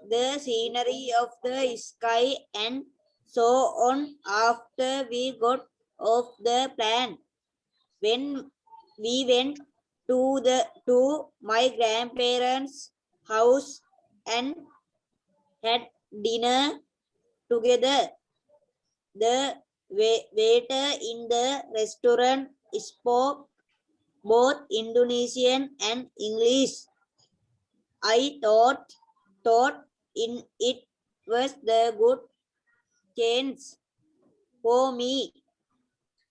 the scenery of the sky, and so on after we got off the plane. When we went to my grandparents' house and had dinner together, the waiter in the restaurant spoke both Indonesian and English. I thought in it was the good chance for me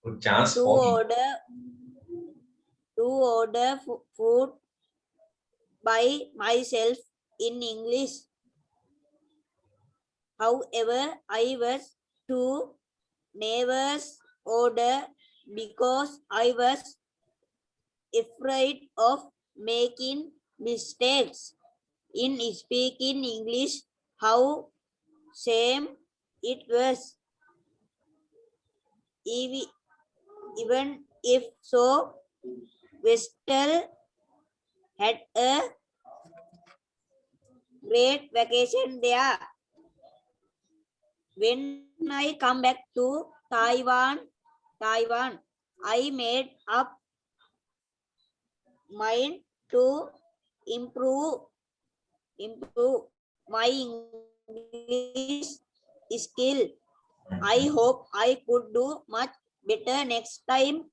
Good chance to for me. order food by myself in English. However, I was too nervous order because I was afraid of making mistakes in speaking English. How same it was. Even if so, Vestal had a great vacation there. When I come back to Taiwan, I made up mind to improve my English skill. I hope I could do much better next time.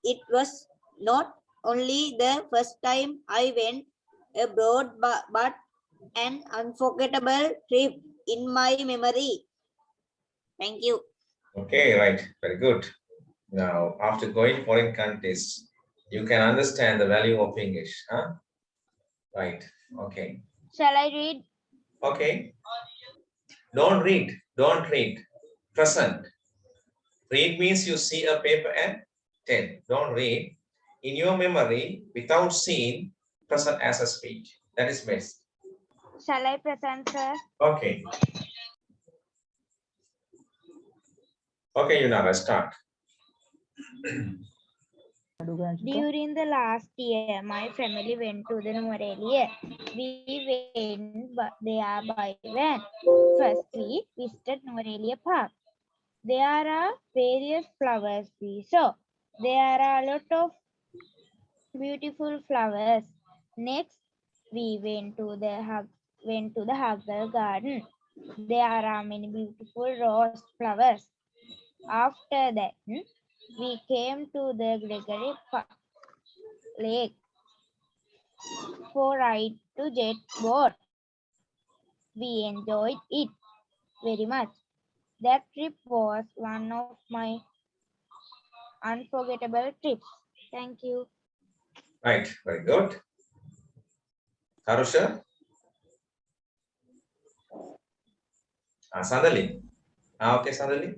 It was not only the first time I went abroad, but an unforgettable trip in my memory. Thank you. Okay, right. Very good. Now, after going foreign countries, you can understand the value of English, huh? Right. Okay. Shall I read? Okay. Don't read. Don't read. Present. Read means you see a paper and tell. Don't read. In your memory, without seeing, present as a speech. That is best. Shall I present, sir? Okay. Okay, let's start. During the last year, my family went to the Nuvarelia. We went there by van. First, we visited Nuvarelia Park. There are various flowers we saw. There are a lot of beautiful flowers. Next, we went to the Haggal Garden. There are many beautiful rose flowers. After that, we came to the Gregory Lake for ride to jet boat. We enjoyed it very much. That trip was one of my unforgettable trips. Thank you. Right. Very good. Karusha? Sandali? Okay, Sandali.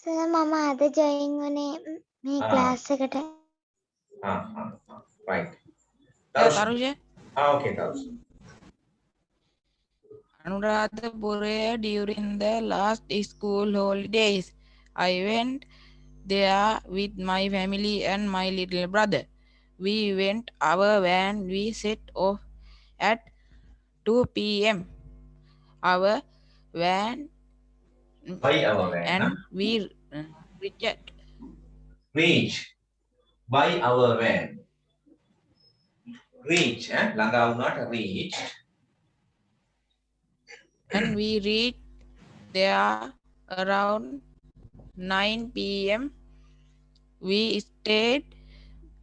Sir මම අද join වනේ මේ class එකට. Right. Karusha? Okay, Karusha. Anuradhapura during the last school holidays. I went there with my family and my little brother. We went our van. We set off at 2 p.m. Our van By our van. and we Reach. By our van. Reach. Langau not reach. And we reached there around 9 p.m. We stayed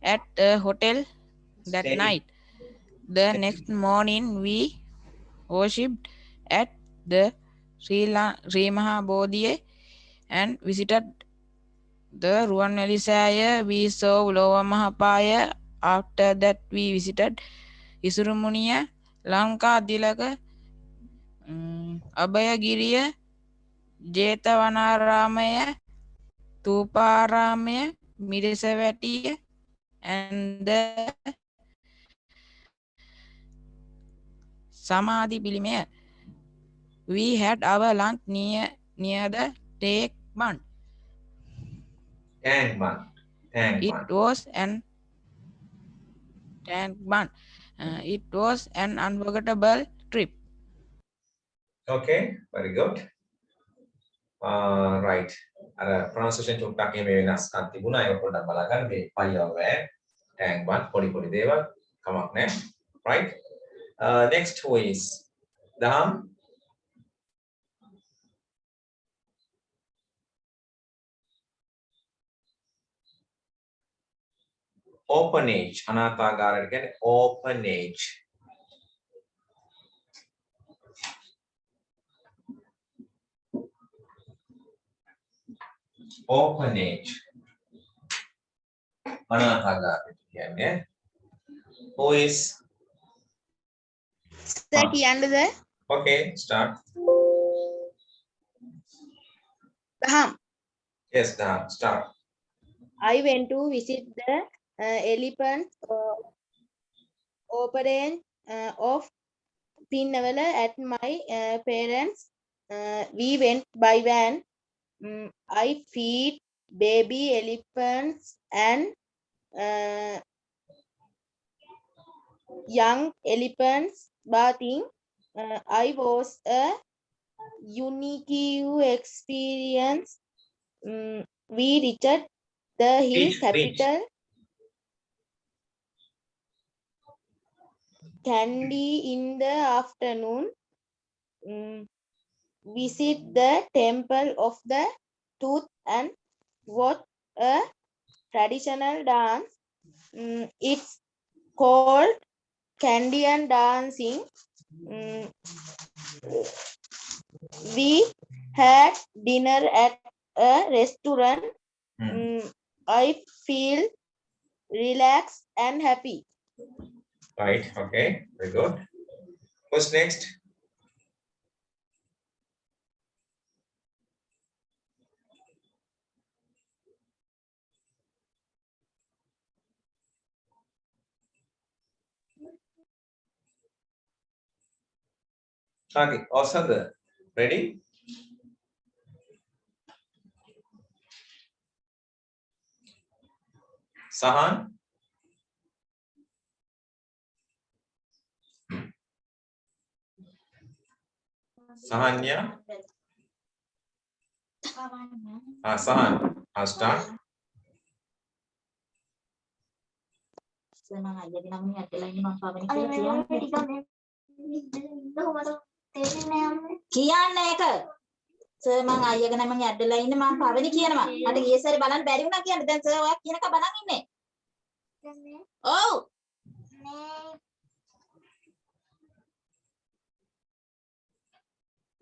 at a hotel that night. The next morning, we worshipped at the Sri Mahabodhi and visited the Ruwanveli Saya. We saw Lower Mahapaya. After that, we visited Isurumuniya, Lanka Dilaka, Abhayagiriya, Jetavanaramaya, Tuparamaya, Mirisavatiya, and the Samadhi Pilimaya. We had our lunch near the Tank Bund. Tank Bund. It was an Tank Bund. It was an unforgettable trip. Okay, very good. Right. Pronunciation චුට්ටක් එහෙම වෙනස්කම් තිබුණා. ඒක පොඩ්ඩක් බලගන්න මේ පයියව tank bund පොඩි දේවල් කමක් නැහැ. Right. Next who is Daham? Orphanage. අනාථාගාරයට කියන්නේ orphanage. Orphanage. අනාථාගාරයට කියන්නේ. Who is? Sir, කියන්නද? Okay, start. Daham. Yes, Daham, start. I went to visit the elephant orphanage of Pinnawala at my parents. We went by van. I feed baby elephants and young elephants bathing. I was a unique experience. We reached the hill Reach. capital Kandy in the afternoon. Visit the temple of the tooth and watch a traditional dance. It's called Candian dancing. We had dinner at a restaurant. I feel relaxed and happy. Right, okay, very good. What's next? Okay, Osanda, ready? Sahan? Sahanya? Sahan, I'll start. කියන්න ඒක sir මං අයියගේ නම ඇඩ්ඩලා ඉන්නේ මං පවෙනි කියනවා මට ගිය සැරේ බලන්න බැරි වුණා කියන්නේ දැන් සර් ඔයා කියනක බලන් ඉන්නේ ඔව්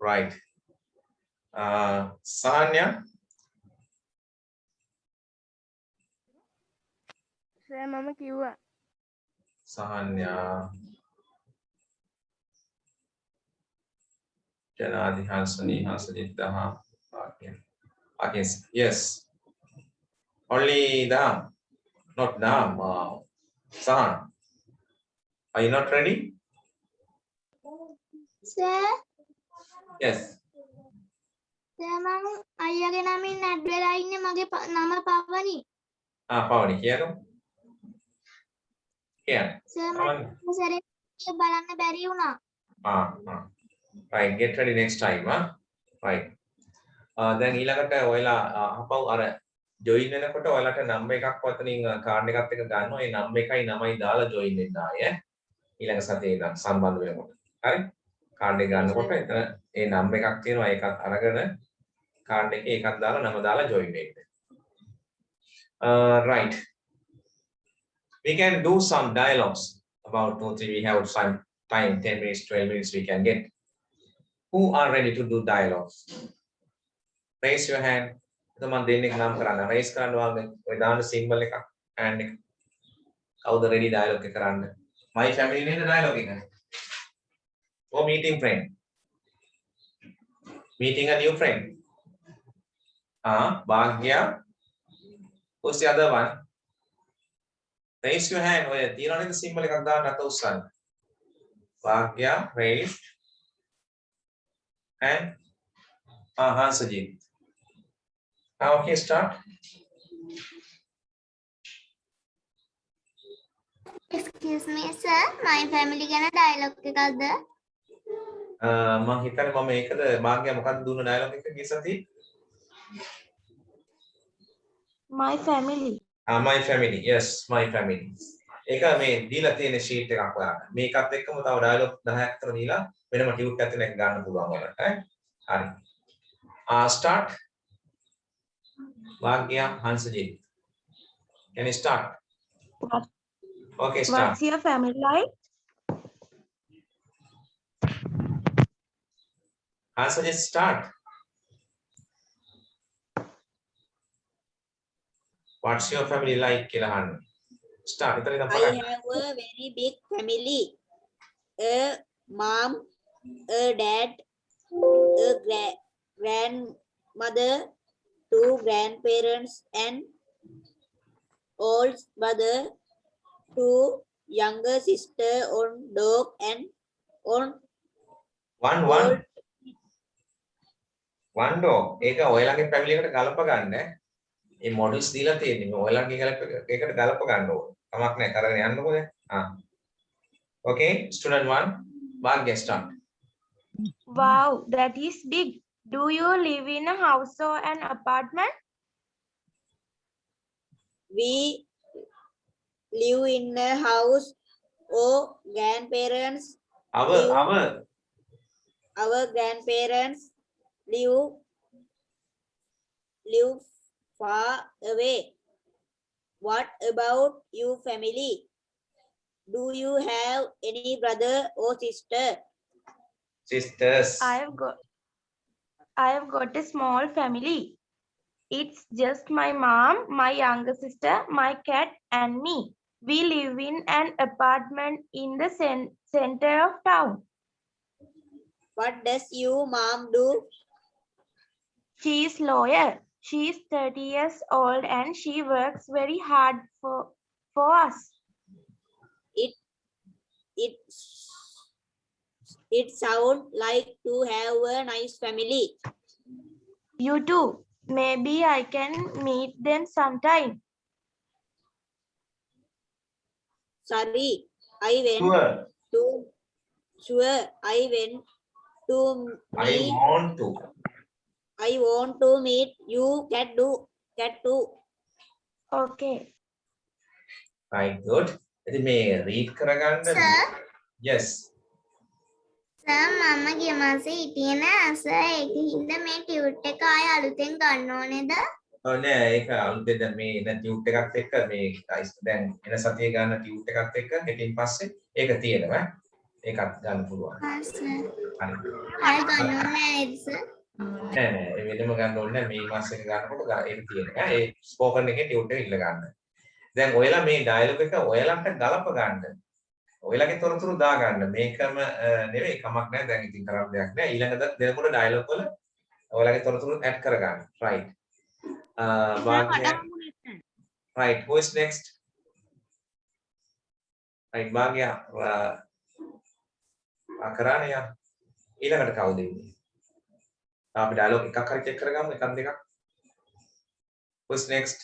Right. Sahanya? Sir, mama කිව්වා. Sahanya. Janadi Hansani Hansani Daha. Okay. Okay. Yes. Only Daham. Not Daham. Sahan. Are you not ready? Sir, Yes. sir මම අයියාගේ නමින් ඇඩ් වෙලා ඉන්නේ මගේ නම පවනි. Pavani, කියනු. කියන්න. Sir මට සැරේ බලන්න බැරි වුණා. Right, get ready next time, huh? Right. දැන් ඊළඟට ඔයලා අපව අර join වෙනකොට ඔයාලට number එකක් වතනින් කාඩ් එකත් එක්ක ගන්නවා. ඒ number එකයි නමයි දාලා join වෙන්න ආයේ. ඊළඟ සතියේ ඉඳන් සම්බන්ධ වෙනකොට. හරි? කාඩ් එක ගන්නකොට එතන ඒ number එකක් තියෙනවා. ඒකත් අරගෙන කාඩ් එකේ ඒකත් දාලා නම දාලා join වෙන්න. Right. We can do some dialogues about 2-3. We have some time, 10 minutes, 12 minutes we can get. Who are ready to do dialogues? Raise your hand. Teman දෙන්නෙක් නම් කරන්න. Raise කරන්න වාගේ ඔය දාන symbol එකක් hand එක. කවුද ready dialogue එක කරන්න? My family නේද dialogue එක? Or meeting friend? Meeting a new friend? Bhagya. Who's the other one? Raise your hand. ඔය තියනවා නේද symbol එකක් දාන්න අත උස්සන්න. Bhagya, raise. And Hansajit. Okay, start. Excuse Excuse me, sir. My family ගැන dialogue එකක්ද? මම හිතන්නේ මම ඒකද මාර්ගය මොකක්ද දුන්න ඩයලොග් එක ගිය සතියේ? My family. My family. Yes, my family. ඒක මේ දීලා තියෙන sheet එකක් ඔයාලට. මේකත් එක්කම තව ඩයලොග් 10ක් අතර දීලා වෙනම ටියුට් එකක් එක ගන්න පුළුවන් ඔයාලට. හරි. Start. Bhagya Hansajit. Can you start? What, Okay, start. what's your family like? Hansajit, start. What's your family like? කියලා අහන්න. Start. ඉතින් ඉතින් I පටන්. have a very big family. A mom, a dad, a grandmother, 2 grandparents, and old brother, 2 younger sister, on dog, and on one dog. ඒක ඔයාලගේ family එකට ගලප ගන්න. මේ models දීලා තියෙන්නේ. මේ ඔයාලගේ එකට ගලප ගන්න ඕන. කමක් නැහැ. කරගෙන යන්නකො දැන්. Okay, student 1, Bhagya, start. Wow, that is big. Do you live in a house or an apartment? we live in a house. Or grandparents, our grandparents live far away. What about your family? Do you have any brother or sister? Sisters. I have got a small family. It's just my mom, my younger sister, my cat, and me. We live in an apartment in the center of town. What does your mom do? She is lawyer. She is 30 years old and she works very hard for us. It sounds like to have a nice family. You too. Maybe I can meet them sometime. Sorry, I went I want to meet you. Cat too. Okay. Right, good. ඉතින් මේ read කරගන්න. Sir? Yes. Sir මම ගිය මාසේ හිටියේ නෑ sir ඒක හින්දා මේ ටියුට් එක ආයෙ අලුතෙන් ගන්න ඕනේද? ඔව් නෑ ඒක අලුතෙන් දැන් මේ එන ටියුට් එකත් එක්ක මේ දැන් එන සතියේ ගන්න ටියුට් එකත් එක්ක හෙටින් පස්සේ ඒක තියෙනවා. ඒකත් ගන්න පුළුවන්. හා සර්. හරි. ආයෙ ගන්න ඕනේ නේද සර්? නෑ නෑ ඒ වෙලෙම ගන්න ඕනේ නෑ මේ මාසෙක ගන්නකොට ඒක තියෙනවා. ඒ ස්පෝකන් එකේ ටියුට් එක ඉල්ල ගන්න. දැන් ඔයාලා මේ ඩයලොග් එක ඔයාලන්ට ගලප ගන්න. ඔයාලගේ තොරතුරු දා ගන්න. මේකම නෙවෙයි කමක් නැහැ. දැන් ඉතින් කරන්න දෙයක් නැහැ. ඊළඟ දෙනකොට ඩයලොග් වල ඔයාලගේ තොරතුරු ඇඩ් කර ගන්න. right. Right. Who is next? right Bhagya. කරානේ යා. ඊළඟට කවුද ඉන්නේ? අපි ඩයලොග් එකක් හරි චෙක් කරගමු එකක් දෙකක්. Who is next?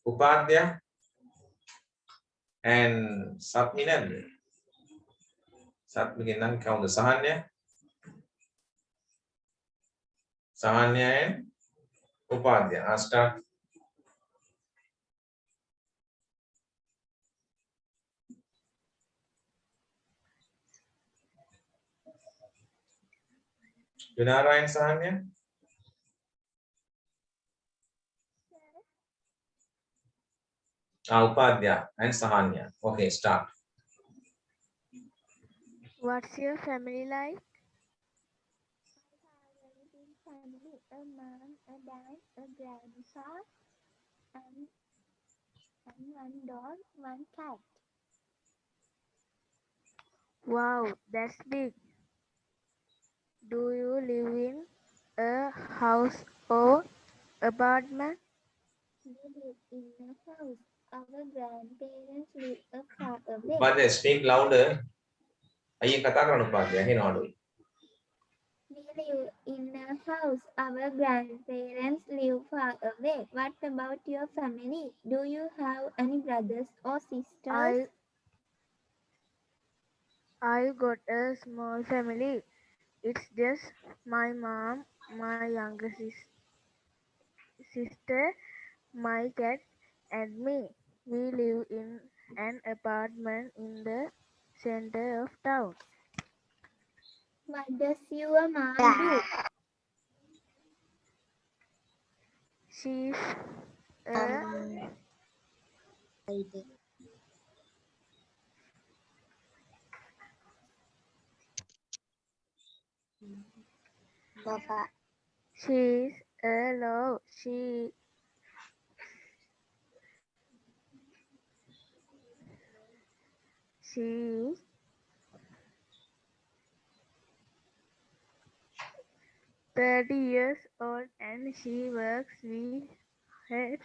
Upadhya and Satmi නැද්ද? සත්මිගෙන් නම් කවුද? සහන්‍ය? සහන්‍ය and Upadhya. Start. Vinara and Sahanya? Upadhya and Sahanya. Okay, start. What's your family like? Family, a mom, a dad, a grandpa, and one dog, one cat. Wow, that's big. Do you live in a house or apartment? We live in a house. Our grandparents live far away. Upadhya, speak louder. අයියෙන් කතා කරන්න උපාධ්‍යා හෙන අඩුයි. We live in a house. Our grandparents live far away. What about your family? Do you have any brothers or sisters? I got a small family. It's just my mom, my younger sister, my cat, and me. We live in an apartment in the center of town. What does your mom do? She's a she's a law. She's 30 years old and she works with head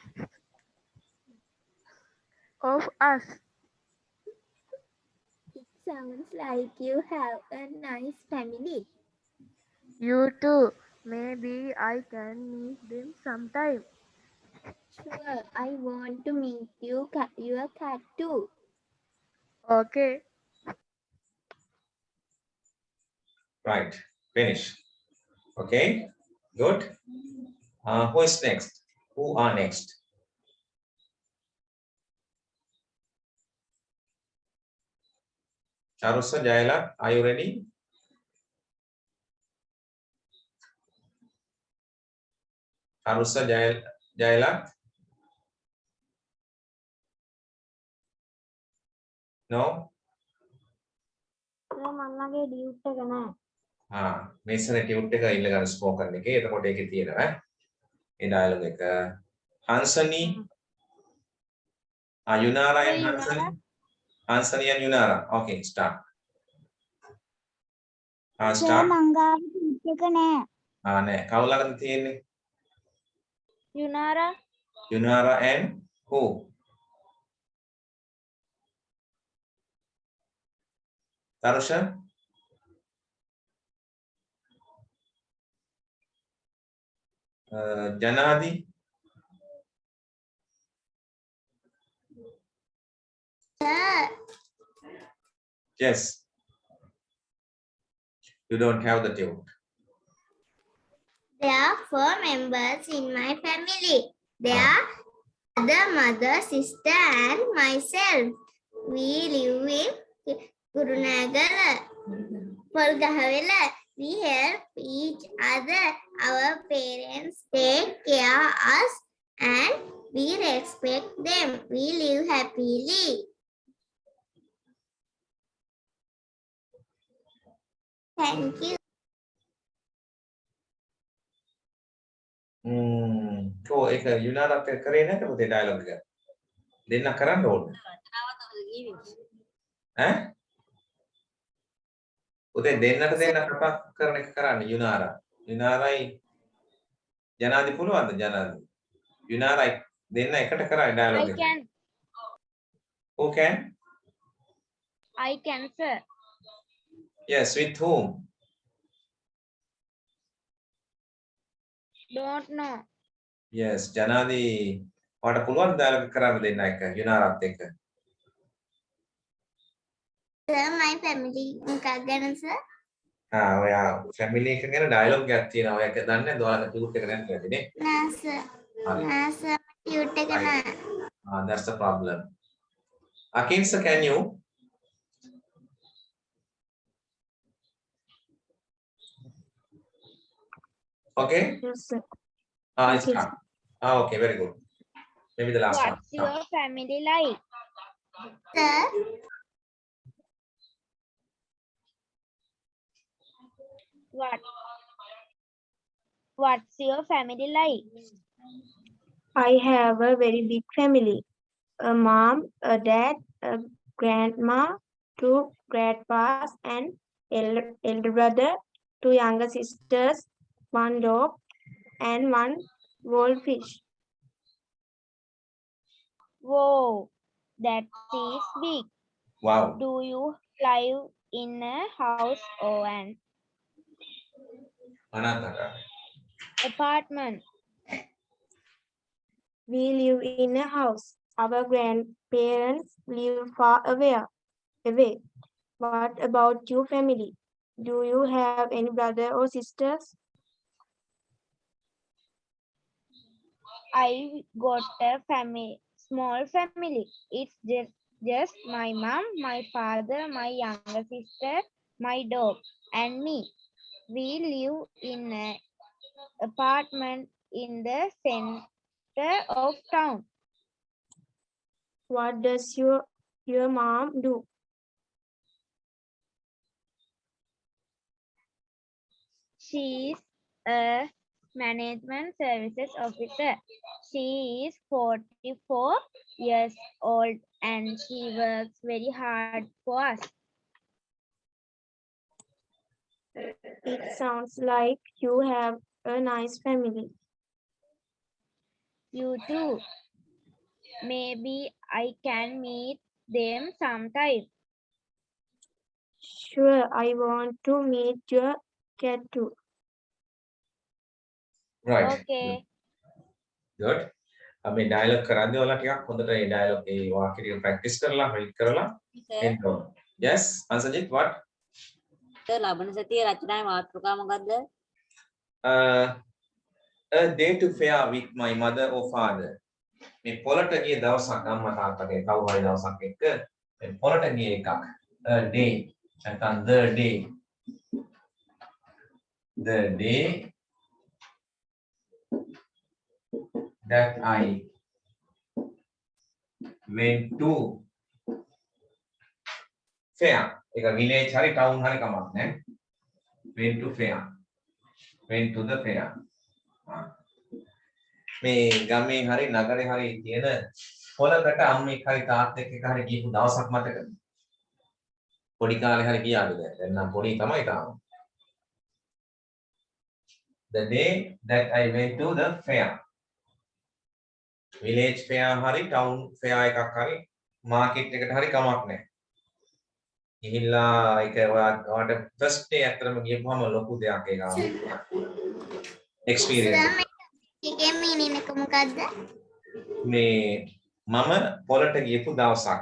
of us. It sounds like you have a nice family. You too. Maybe I can meet them sometime. Sure, I want to meet your cat too. Okay. Right. Finish. Okay. Good. Who is next? Who are next? Charusa, Jaila, are you ready? Charusa, Jaila? No? මේසන tute එක ඉල්ල ගන්න spoken එකේ. එතකොට ඒකේ තියෙනවා ඒ dialogue එක. Hansani, Yunara and Hansani. Hansani and Yunara. Okay, start. Start. නෑ. කවුරු ළඟද තියෙන්නේ? Yunara, Yunara and who? Tarusha? Janadi? Sir, Yes. You don't have the tune. there are 4 members in my family. There are father, mother, sister, and myself. We live in Kurunagala, Polgahawela. We help each other. Our parents take care of us and we respect them. We live happily. Thank you. ඒක යුනාරත් කරේ නැද්ද පුතේ dialogue එක? දෙන්න කරන්න ඕනේ. ඈ? පුතේ දෙන්නට දෙන්න කතා කරන එක කරන්න යුනාරා. යුනාරයි ජනාදි පුළුවන්ද ජනාදි? යුනාරයි දෙන්න එකට කරයි ඩයලොග් එක. Who can? I can, sir. Yes, with whom? Don't know. Yes, ජනාදි ඔයාලට පුළුවන් ඩයලොග් කරන්න දෙන්න එක යුනාරත් එක්ක. Sir, my family ගැන sir. ඔයා ෆැමිලි එක ගැන ඩයලොග් එකක් තියෙනවා. ඔයා ඒක දන්නේ නැද්ද? ඔයාලට ටියුට් එක නැද්ද නේ? නෑ sir. හරි. නෑ sir, ටියුට් එක Right. නෑ. That's the problem. Akinsa, can you? Okay. Yes, sir. It's Okay. done. Okay, very good. Maybe the last one. What's your family like? Sir, What's your family like? I have a very big family. A mom, a dad, a grandma, 2 grandpas, and elder brother, 2 younger sisters, 1 dog, and 1 goldfish. Whoa, that is big. Wow. Do you live in a house or an අනාථාකාරය. Apartment. We live in a house. Our grandparents live far away. What about your family? Do you have any brother or sisters? I got a small family. It's just my mom, my father, my younger sister, my dog, and me. We live in an apartment in the center of town. What does your mom do? She is a management services officer. She is 44 years old and she works very hard for us. It sounds like you have a nice family. You too. Maybe I can meet them sometime. Sure, I want to meet your cat too. right Okay. good අපි dialogue කරද්දී ඔයාලා ටිකක් හොඳට ඒ dialogue ඒ වාක්‍ය ටික practice කරලා read කරලා එන්න ඕන. yes අන්සජිත් what ලබන සතියේ රචනාවේ මාතෘකාව මොකද්ද? a day to fair with my mother or father. මේ පොළට ගිය දවසක් අම්මා තාත්තගේ කවුරු හරි දවසක් එක්ක මේ පොළට ගිය එකක්. a day නැත්නම් the day that I went to fair. ඒක village හරි town හරි කමක් නැහැ. went to fair. went to the fair. මේ ගමේ හරි නගරේ හරි තියෙන පොළකට අම්මෙක් හරි තාත්තෙක් එක හරි ගිහපු දවසක් මතකද? පොඩි කාලේ හරි ගියාද දැන් නම් පොඩි තමයි තාම. The day that I went to the fair. village fair hari town fair එකක් හරි market එකට හරි කමක් නැහැ. ගිහිල්ලා ඒක ඔයාට first day ඇත්තටම ගියපුවම ලොකු දෙයක් ඒක experience. එකේ meaning එක මොකද්ද? මේ මම පොළට ගියපු දවසක්.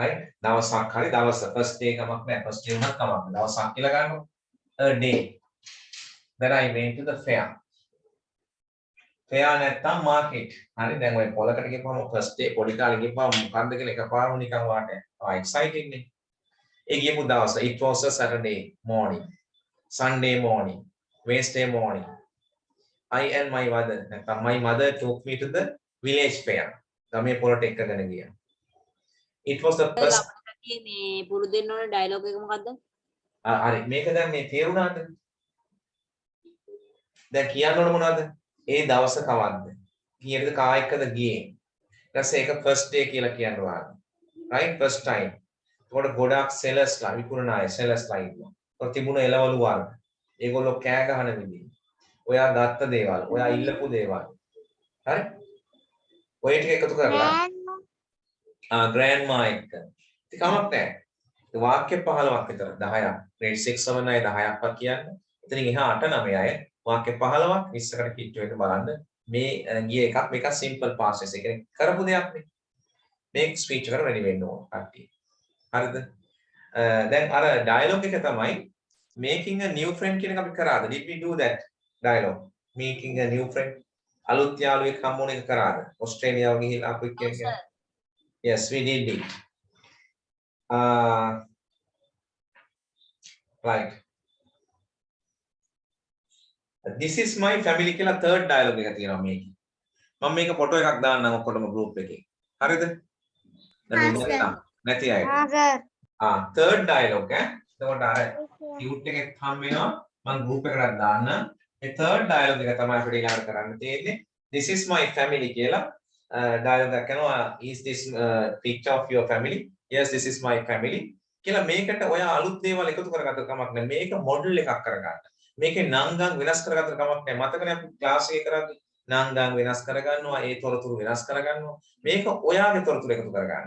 right දවසක් හරි දවස first day කමක් නැහැ first day උනත් කමක් නැහැ දවසක් කියලා ගන්නවා. a day that I went to the fair. fair නැත්තම් market. හරි දැන් ඔය පොලකට ගිහපුවම first day පොඩි කාලේ ගිහපුවම මොකන්ද කියලා එකපාරම නිකන් වාට exciting නේ. ඒ ගියපු දවස it was a Saturday morning, Sunday morning, Wednesday morning. I and my mother නැත්තම් my mother took me to the village fair. ගමේ පොලට එක්කගෙන ගියා. It was the first ලබන සතියේ මේ පුරුදු වෙන්න ඕන ඩයලොග් එක මොකද්ද? හරි මේක දැන් මේ තේරුණාද? දැන් කියන්න ඕන මොනවද? ඒ දවස කවද්ද? කීයටද කා එක්කද ගියේ? ඊට පස්සේ ඒක first day කියලා කියනවා. right first time. ඒකට ගොඩක් sellers ලා විකුණන අය sellers ලා ඉන්නවා. ඒකට තිබුණ එළවලු වර්ග. ඒගොල්ලෝ කෑ ගහන විදිහ. ඔයා ගත්ත දේවල්, ඔයා ඉල්ලපු දේවල්. හරි? ඔය ටික එකතු කරලා grandma එක්ක. ඉතින් කමක් නැහැ. වාක්‍ය 15ක් විතර 10ක්. grade 6 7 අය 10ක්වත් කියන්න. එතනින් එහා 8 9 අය වාක්‍ය 15ක් 20කට කිට්ටු වෙන්න බලන්න. මේ ගිය එකක් මේක simple past tense. ඒ කියන්නේ කරපු දෙයක් නේ. මේ ස්පීච් එකට රෙඩි වෙන්න ඕන කට්ටිය. හරිද? දැන් අර ඩයලොග් එක තමයි making a new friend කියන එක අපි කරාද? Did we do that dialogue? Making a new friend. අලුත් යාළුවෙක් හම්බුන එක කරාද? ඕස්ට්‍රේලියාව ගිහිල්ලා අපි කියන්නේ. Yes, we did it. Right. This is my family කියලා third dialogue එක තියෙනවා මේකේ. මම මේක ෆොටෝ එකක් දාන්නම් ඔක්කොටම group එකේ. හරිද? දැන් නැති අයට. third dialogue ඈ. එතකොට අර cute එකෙත් හම් වෙනවා. මම group එකකට දාන්න. මේ third dialogue එක තමයි අපිට ඊළඟට කරන්න තියෙන්නේ. This is my family කියලා dialogue එකක් කරනවා. Is this picture of your family? Yes, this is my family. කියලා මේකට ඔය අලුත් දේවල් එකතු කරගත්ත කමක් නැහැ. මේක මොඩල් එකක් කරගන්න. මේකේ නංගන් වෙනස් කරගත්ත කමක් නැහැ. මතකනේ අපි ක්ලාස් එකේ කරද්දී නංගන් වෙනස් කරගන්නවා, ඒ තොරතුරු වෙනස් කරගන්නවා. මේක ඔයාගේ තොරතුරු එකතු කරගන්න.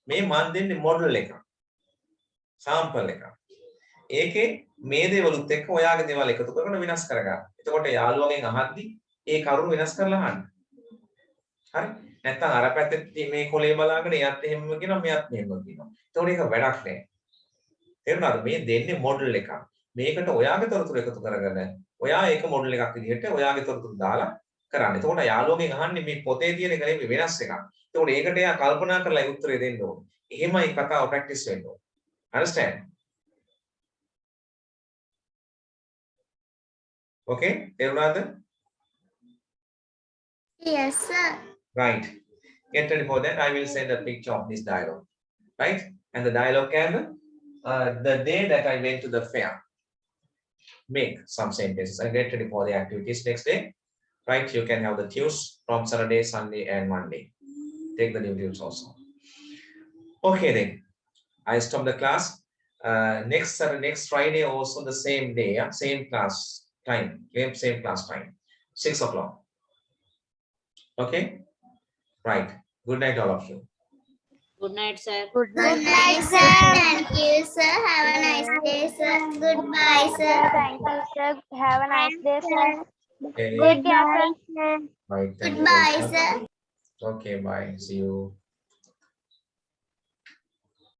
මේ මන් දෙන්නේ මොඩල් එකක්. සාම්පල් එකක්. ඒකේ මේ දේවලුත් එක්ක ඔයාගේ දේවල් එකතු කරගෙන වෙනස් කරගන්න. එතකොට යාළුවගෙන් අහද්දි ඒ කරුණු වෙනස් කරලා අහන්න. හරි? නැත්නම් අර පැත්තේ මේ කොලේ බලාගෙන එයත් එහෙමම කියනවා මෙයත් මෙහෙම කියනවා. එතකොට ඒක වැඩක් නෑ. තේරුණාද? මේ දෙන්නේ මොඩල් එකක්. මේකට ඔයාගේ තොරතුරු එකතු කරගෙන ඔයා ඒක මොඩල් එකක් විදිහට ඔයාගේ තොරතුරු දාලා කරන්න. එතකොට යාළුවගෙන් අහන්නේ මේ පොතේ තියෙන එක නෙමෙයි වෙනස් එකක්. එතකොට ඒකට එයා කල්පනා කරලා ඒ උත්තරේ දෙන්න ඕනේ. එහෙමයි කතාව ප්‍රැක්ටිස් වෙන්න ඕනේ. Understand? Okay? තේරුණාද? Yes, sir. Right. Get ready for that. I will send a picture of this dialogue. Right? And the dialogue can the day that I went to the fair. Make some sentences and get ready for the activities next day. Right? You can have the tunes from Saturday, Sunday, and Monday. Take the new tunes also. Okay then. I stop the class. Next Friday also the same day, yeah? Same class time, same class time, 6 o'clock. Okay, right. Good night, all of you. Good night, sir. Good Good night, sir. Thank you, sir. Have a nice day, sir. Goodbye, sir. Thank you, sir. Have a nice day, sir. Okay. Take care, sir. Right. Thank you. Goodbye, sir. Okay. Bye. See you.